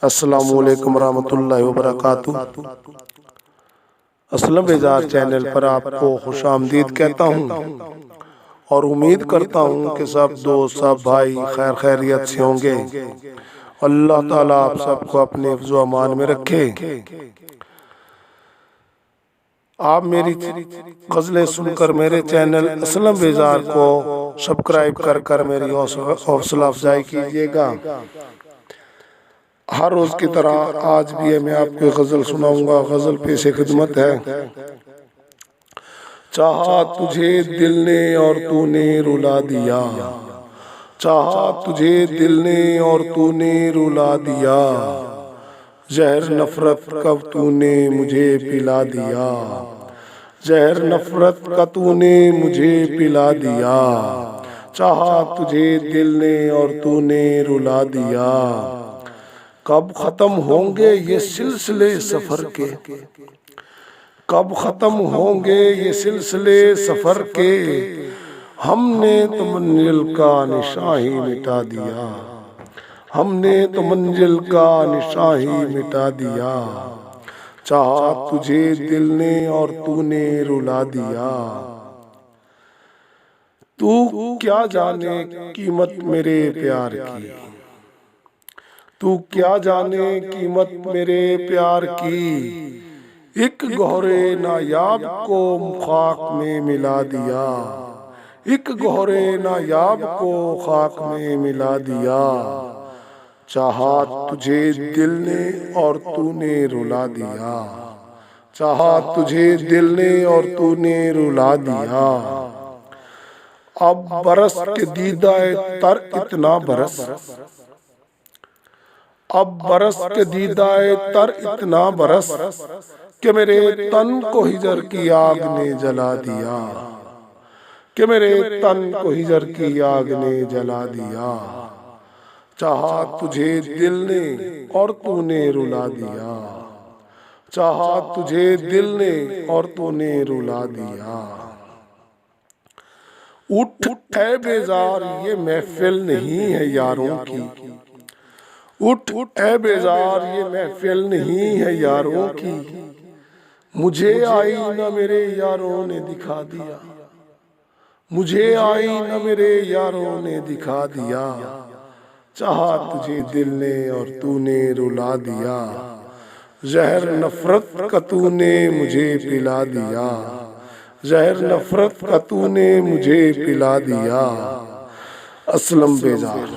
अस्सलामुअलैकुम रहमतुल्लाहि व बरकातुहू। असलम बेजार चैनल पर आपको खुशामदीद कहता हूँ और उम्मीद करता हूँ कि सब दोस्त सब भाई खैर खैरियत से होंगे। अल्लाह ताला आप सबको अपने हिफ्ज़ व अमान में रखे। आप मेरी गज़लें सुनकर मेरे चैनल असलम बेजार को सब्सक्राइब कर कर मेरी हौसला अफजाई कीजिएगा। हर रोज की तरह आज भी मैं आपको गजल सुनाऊंगा। गजल पेश खिदमत है। चाहा तुझे दिल ने और तूने रुला दिया, चाहा तुझे दिल ने और तूने रुला दिया, जहर नफरत कब तूने मुझे पिला दिया, जहर नफरत का तूने मुझे पिला दिया, चाहा तुझे दिल ने और तूने रुला दिया। कब खत्म होंगे ये सिलसिले सफर के, कब खत्म होंगे ये सिलसिले सफर के, हमने तो मंजिल का निशान ही मिटा दिया, हमने तो मंजिल का निशान ही मिटा दिया, चाहा तुझे दिल ने और तूने रुला दिया। तू क्या जाने कीमत मेरे प्यार की, तू क्या जाने कीमत मेरे प्यार की, एक गौहरे नायाब को खाक में मिला दिया, एक गौहरे नायाब को खाक में मिला दिया, चाहा तुझे दिल ने और तूने रुला दिया, चाहा तुझे दिल ने और तूने रुला दिया। अब बरस के दीदाए तर इतना बरस, अब बरस के दीदाए तर इतना बरस कि मेरे तन को हिजर की आग ने जला दिया, कि मेरे तन को हिजर की आग ने जला दिया, चाहा तुझे दिल ने और तूने रुला दिया, चाहा तुझे दिल ने और तूने रुला दिया। उठ है बेजार ये महफिल नहीं है यारों की, उठ है बेजार ये महफिल नहीं है यारों की, मुझे आईना मेरे यारों ने दिखा दिया, मुझे आईना मेरे यारों ने दिखा दिया, चाहा तुझे दिल ने और तूने रुला दिया, जहर नफरत का तूने मुझे पिला दिया, जहर नफरत का तूने मुझे पिला दिया। असलम बेजार।